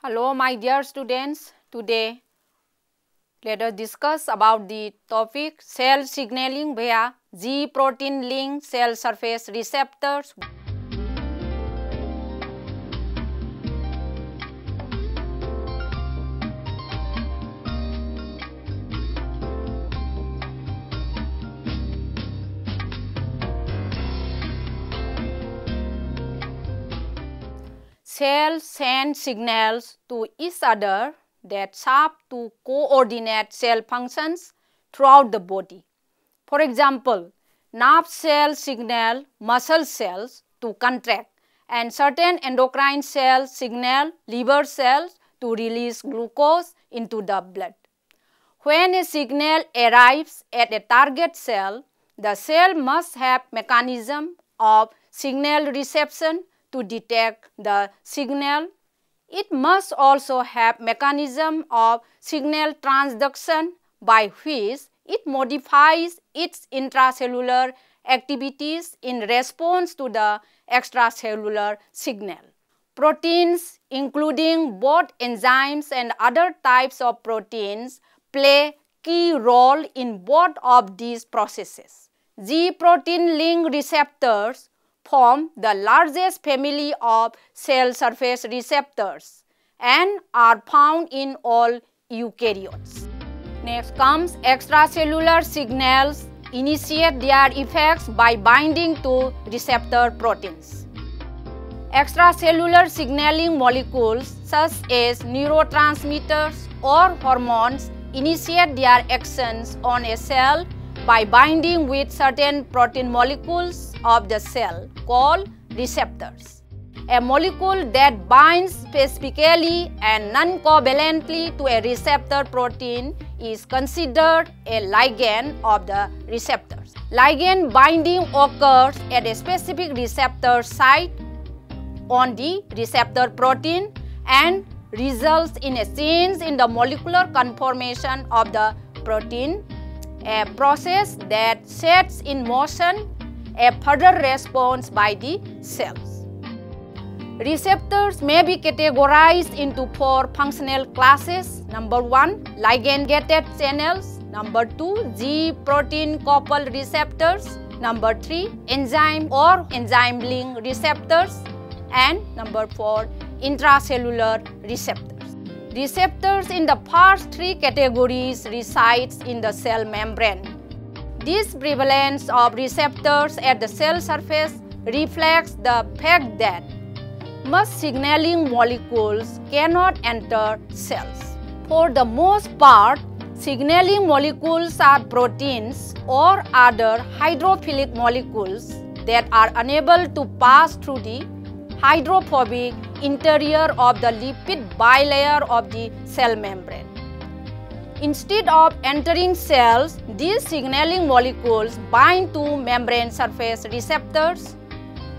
Hello my dear students, today let us discuss about the topic cell signaling via G protein linked cell surface receptors. Cells send signals to each other that serve to coordinate cell functions throughout the body. For example, nerve cells signal muscle cells to contract, and certain endocrine cells signal liver cells to release glucose into the blood. When a signal arrives at a target cell, the cell must have mechanism of signal reception to detect the signal. It must also have mechanism of signal transduction by which it modifies its intracellular activities in response to the extracellular signal. Proteins, including both enzymes and other types of proteins, play key role in both of these processes. G protein link receptors form the largest family of cell surface receptors and are found in all eukaryotes. Next comes extracellular signals initiate their effects by binding to receptor proteins. Extracellular signaling molecules such as neurotransmitters or hormones initiate their actions on a cell by binding with certain protein molecules of the cell called receptors. A molecule that binds specifically and non-covalently to a receptor protein is considered a ligand of the receptors. Ligand binding occurs at a specific receptor site on the receptor protein and results in a change in the molecular conformation of the protein, a process that sets in motion a further response by the cells. Receptors may be categorized into four functional classes. Number 1, ligand-gated channels. Number 2, G protein coupled receptors. Number 3, enzyme or enzyme link receptors. And number 4, intracellular receptors. Receptors in the first three categories resides in the cell membrane. This prevalence of receptors at the cell surface reflects the fact that most signaling molecules cannot enter cells. For the most part, signaling molecules are proteins or other hydrophilic molecules that are unable to pass through the hydrophobic interior of the lipid bilayer of the cell membrane. Instead of entering cells, these signaling molecules bind to membrane surface receptors,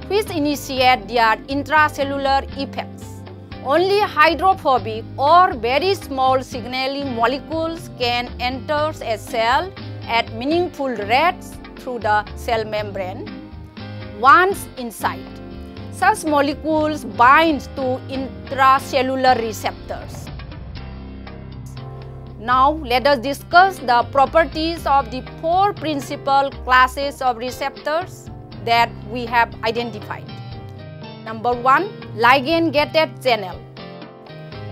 which initiate their intracellular effects. Only hydrophobic or very small signaling molecules can enter a cell at meaningful rates through the cell membrane. Once inside, such molecules bind to intracellular receptors. Now, let us discuss the properties of the four principal classes of receptors that we have identified. Number 1, ligand-gated channel.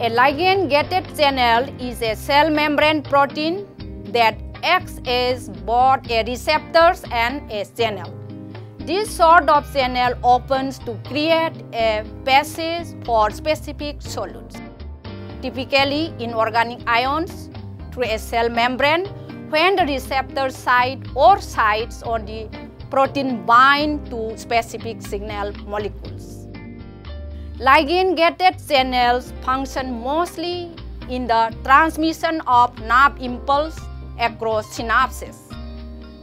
A ligand-gated channel is a cell membrane protein that acts as both a receptor and a channel. This sort of channel opens to create a passage for specific solutes, typically inorganic ions, through a cell membrane when the receptor site or sites on the protein bind to specific signal molecules. Ligand-gated channels function mostly in the transmission of nerve impulse across synapses,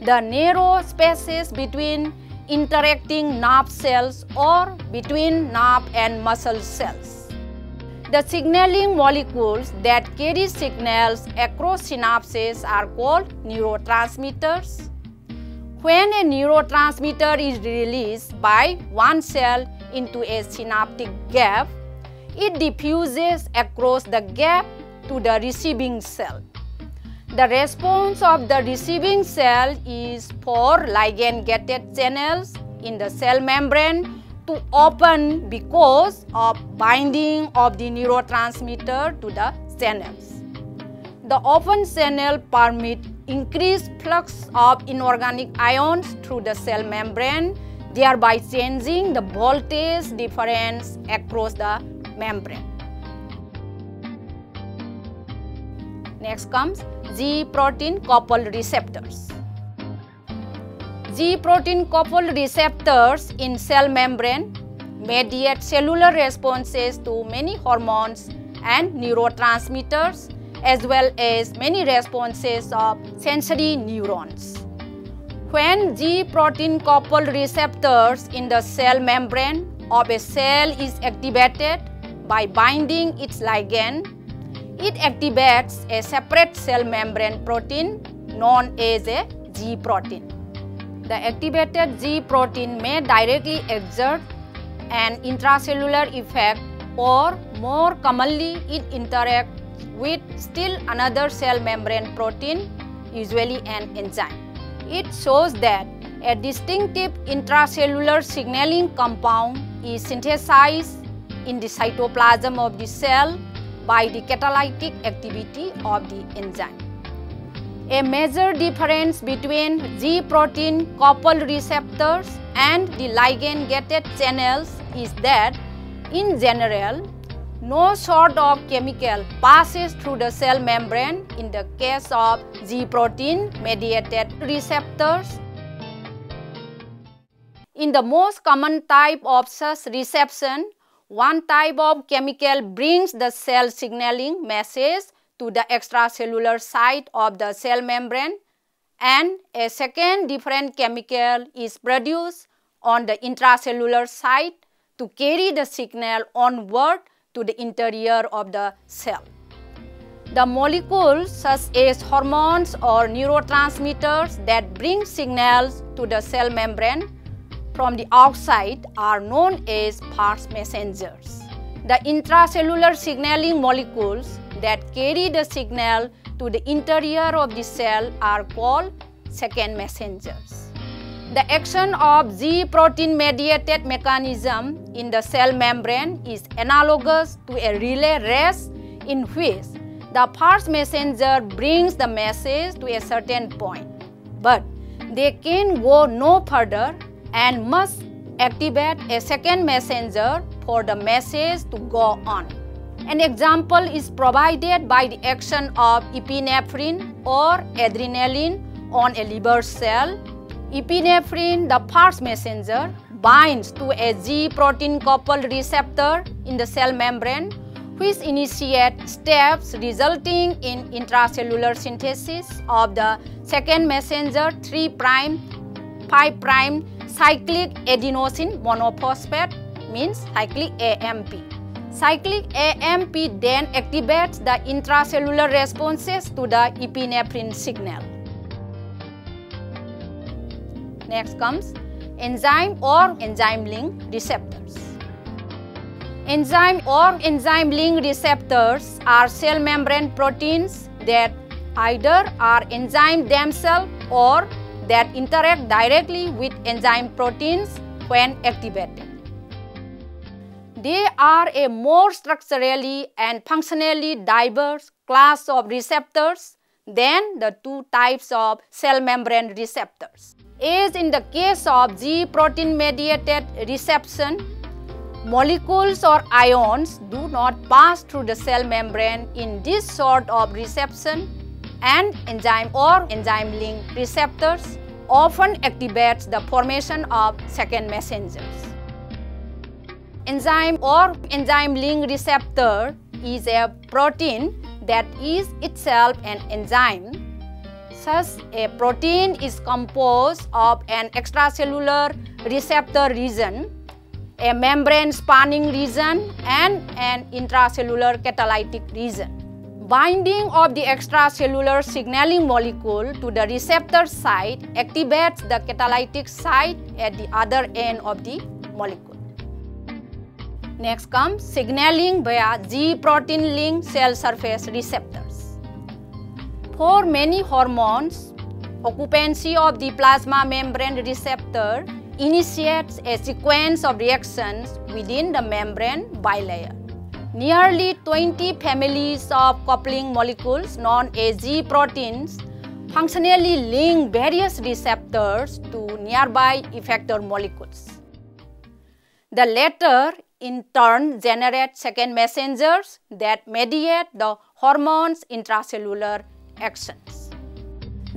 the narrow spaces between interacting nerve cells or between nerve and muscle cells. The signaling molecules that carry signals across synapses are called neurotransmitters. When a neurotransmitter is released by one cell into a synaptic gap, it diffuses across the gap to the receiving cell. The response of the receiving cell is for ligand-gated channels in the cell membrane to open because of binding of the neurotransmitter to the channels. The open channel permit increased flux of inorganic ions through the cell membrane, thereby changing the voltage difference across the membrane. Next comes G-protein coupled receptors. G-protein coupled receptors in cell membrane mediate cellular responses to many hormones and neurotransmitters, as well as many responses of sensory neurons. When G-protein coupled receptors in the cell membrane of a cell is activated by binding its ligand, it activates a separate cell membrane protein known as a G-protein. The activated G-protein may directly exert an intracellular effect, or more commonly it interacts with still another cell membrane protein, usually an enzyme. It shows that a distinctive intracellular signaling compound is synthesized in the cytoplasm of the cell by the catalytic activity of the enzyme. A major difference between G-protein coupled receptors and the ligand-gated channels is that, in general, no sort of chemical passes through the cell membrane in the case of G-protein mediated receptors. In the most common type of such reception, one type of chemical brings the cell signaling message to the extracellular side of the cell membrane, and a second different chemical is produced on the intracellular side to carry the signal onward to the interior of the cell. The molecules such as hormones or neurotransmitters that bring signals to the cell membrane from the outside are known as first messengers. The intracellular signaling molecules that carry the signal to the interior of the cell are called second messengers. The action of G-protein mediated mechanism in the cell membrane is analogous to a relay race in which the first messenger brings the message to a certain point, but they can go no further and must activate a second messenger for the message to go on. An example is provided by the action of epinephrine or adrenaline on a liver cell. Epinephrine, the first messenger, binds to a G-protein coupled receptor in the cell membrane, which initiates steps resulting in intracellular synthesis of the second messenger 3'/5' cyclic adenosine monophosphate, means cyclic AMP. Cyclic AMP then activates the intracellular responses to the epinephrine signal. Next comes enzyme or enzyme link receptors. Enzyme or enzyme link receptors are cell membrane proteins that either are enzymes themselves or that interact directly with enzyme proteins when activated. They are a more structurally and functionally diverse class of receptors than the two types of cell membrane receptors. As in the case of G-protein mediated reception, molecules or ions do not pass through the cell membrane in this sort of reception, and enzyme or enzyme link receptors often activates the formation of second messengers. Enzyme or enzyme link receptor is a protein that is itself an enzyme. Such a protein is composed of an extracellular receptor region, a membrane spanning region, and an intracellular catalytic region. Binding of the extracellular signaling molecule to the receptor site activates the catalytic site at the other end of the molecule. Next comes signaling via G protein-linked cell surface receptors. For many hormones, occupancy of the plasma membrane receptor initiates a sequence of reactions within the membrane bilayer. Nearly 20 families of coupling molecules known as G proteins functionally link various receptors to nearby effector molecules. The latter in turn generate second messengers that mediate the hormone's intracellular actions.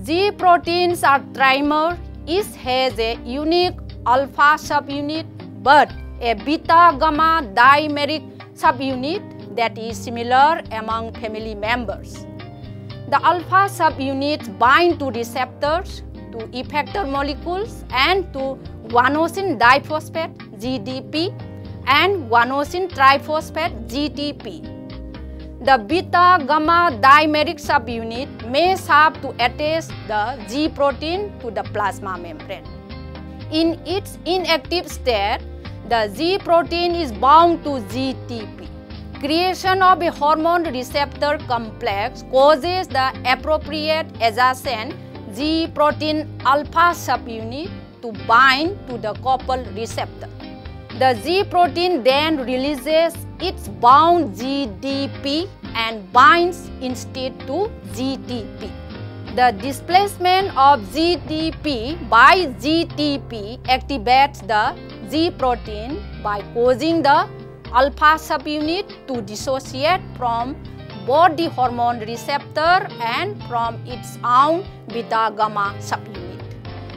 G proteins are trimer. Each has a unique alpha subunit but a beta-gamma dimeric subunit that is similar among family members. The alpha subunits bind to receptors, to effector molecules, and to guanosine diphosphate GDP and guanosine triphosphate GTP. The beta-gamma dimeric subunit may serve to attach the G protein to the plasma membrane. In its inactive state, the G protein is bound to GTP. Creation of a hormone receptor complex causes the appropriate adjacent G protein alpha subunit to bind to the coupled receptor. The G protein then releases its bound GDP and binds instead to GTP. The displacement of GDP by GTP activates the G protein by causing the alpha subunit to dissociate from both the hormone receptor and from its own beta-gamma subunit.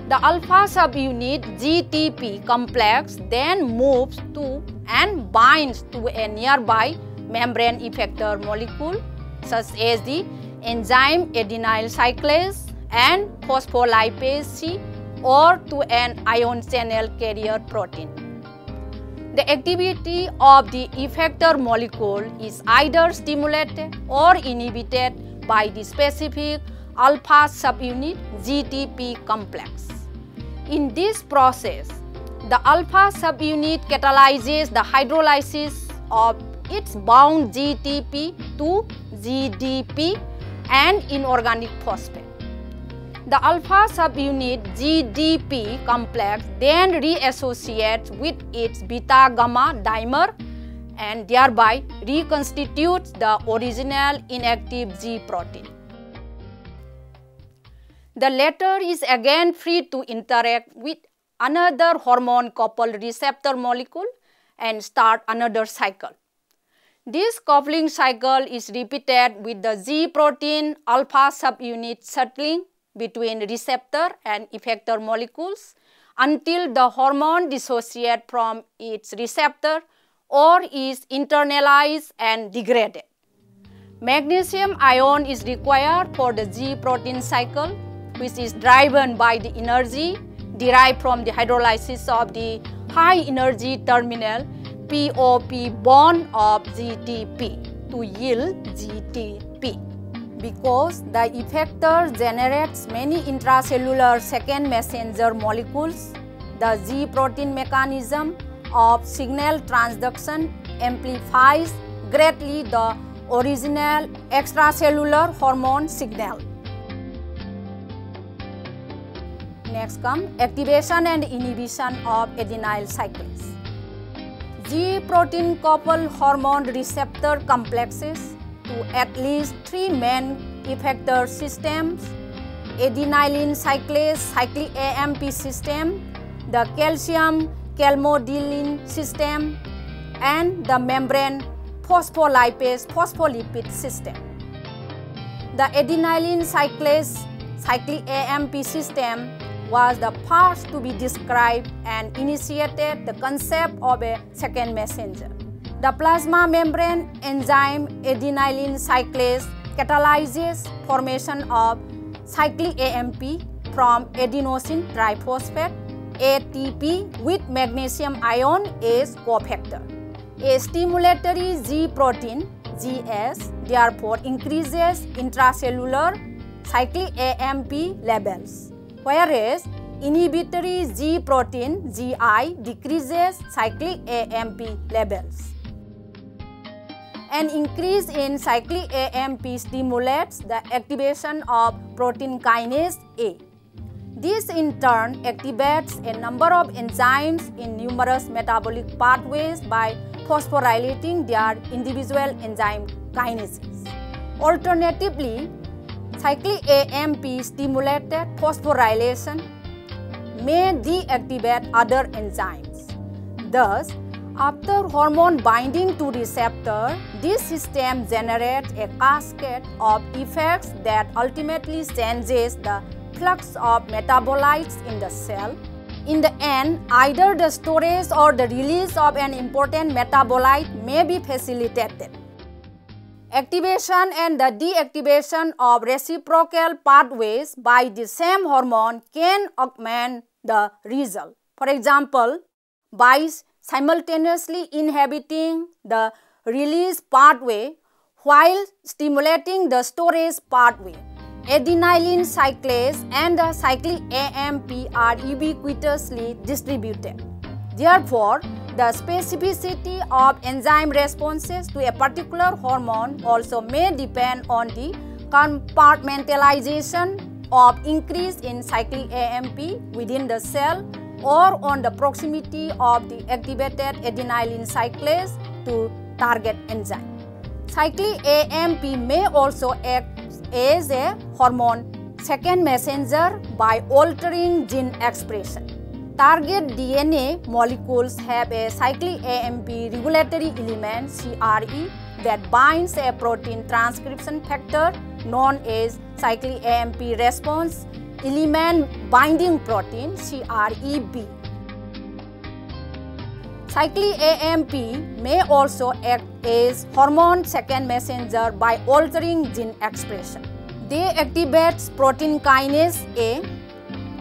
The alpha subunit GTP complex then moves to and binds to a nearby membrane effector molecule such as the enzyme adenyl cyclase and phospholipase C or to an ion channel carrier protein. The activity of the effector molecule is either stimulated or inhibited by the specific alpha subunit GTP complex. In this process, the alpha subunit catalyzes the hydrolysis of its bound GTP to GDP and inorganic phosphate. The alpha subunit GDP complex then reassociates with its beta-gamma dimer and thereby reconstitutes the original inactive G protein. The latter is again free to interact with another hormone-coupled receptor molecule and start another cycle. This coupling cycle is repeated with the G protein alpha subunit settling between receptor and effector molecules until the hormone dissociates from its receptor or is internalized and degraded. Magnesium ion is required for the G protein cycle, which is driven by the energy derived from the hydrolysis of the high energy terminal POP bond of GTP to yield GTP. Because the effector generates many intracellular second messenger molecules, the G protein mechanism of signal transduction amplifies greatly the original extracellular hormone signal. Next comes activation and inhibition of adenyl cyclase. G protein couple hormone receptor complexes to at least 3 main effector systems: adenylyl cyclase cyclic AMP system, the calcium calmodulin system, and the membrane phospholipase phospholipid system. The adenylyl cyclase cyclic AMP system was the first to be described and initiated the concept of a second messenger. The plasma membrane enzyme adenylyl cyclase catalyzes formation of cyclic AMP from adenosine triphosphate ATP with magnesium ion as cofactor. A stimulatory G protein GS therefore increases intracellular cyclic AMP levels, whereas inhibitory G protein GI decreases cyclic AMP levels. An increase in cyclic AMP stimulates the activation of protein kinase A. This in turn activates a number of enzymes in numerous metabolic pathways by phosphorylating their individual enzyme kinases. Alternatively, cyclic AMP stimulated phosphorylation may deactivate other enzymes. Thus, after hormone binding to receptor, this system generates a cascade of effects that ultimately changes the flux of metabolites in the cell. In the end, either the storage or the release of an important metabolite may be facilitated. Activation and the deactivation of reciprocal pathways by the same hormone can augment the result. For example, by simultaneously inhibiting the release pathway while stimulating the storage pathway, adenylyl cyclase and the cyclic AMP are ubiquitously distributed. Therefore, the specificity of enzyme responses to a particular hormone also may depend on the compartmentalization of increase in cyclic AMP within the cell or on the proximity of the activated adenylyl cyclase to target enzyme. Cyclic AMP may also act as a hormone second messenger by altering gene expression. Target DNA molecules have a cyclic AMP regulatory element CRE that binds a protein transcription factor known as cyclic AMP response element binding protein CREB. Cyclic AMP may also act as hormone second messenger by altering gene expression. They activate protein kinase A.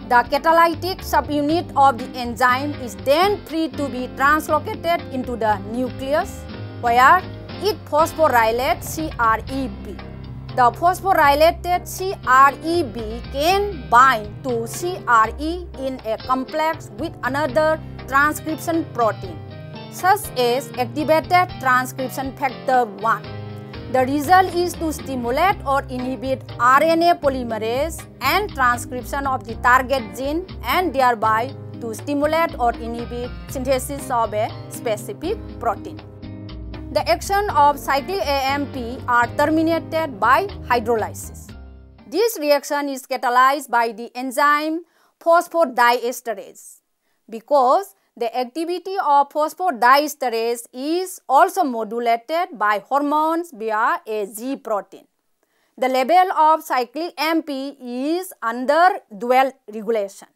The catalytic subunit of the enzyme is then free to be translocated into the nucleus, where it phosphorylates CREB. The phosphorylated CREB can bind to CRE in a complex with another transcription protein, such as activated transcription factor 1. The result is to stimulate or inhibit RNA polymerase and transcription of the target gene and thereby to stimulate or inhibit synthesis of a specific protein. The action of cyclic AMP are terminated by hydrolysis. This reaction is catalyzed by the enzyme phosphodiesterase. Because the activity of phosphodiesterase is also modulated by hormones via a G protein. The level of cyclic AMP is under dual regulation.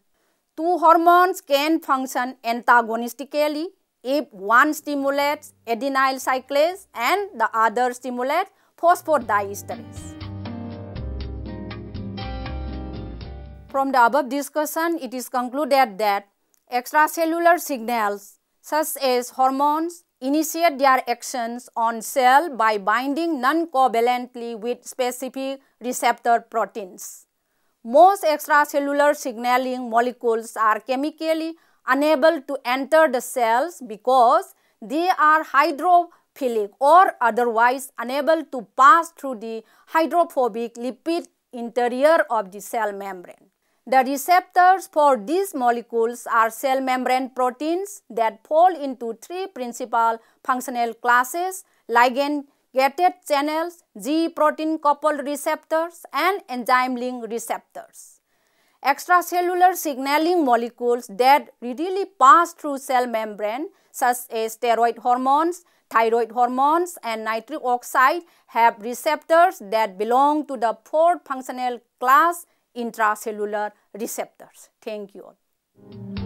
Two hormones can function antagonistically if one stimulates adenylyl cyclase and the other stimulates phosphodiesterase. From the above discussion, it is concluded that extracellular signals such as hormones initiate their actions on cell by binding non-covalently with specific receptor proteins. Most extracellular signaling molecules are chemically unable to enter the cells because they are hydrophilic or otherwise unable to pass through the hydrophobic lipid interior of the cell membrane. The receptors for these molecules are cell membrane proteins that fall into three principal functional classes: ligand-gated channels, G protein-coupled receptors, and enzyme-linked receptors. Extracellular signaling molecules that readily pass through cell membrane, such as steroid hormones, thyroid hormones, and nitric oxide, have receptors that belong to the fourth functional class, intracellular receptors. Thank you all.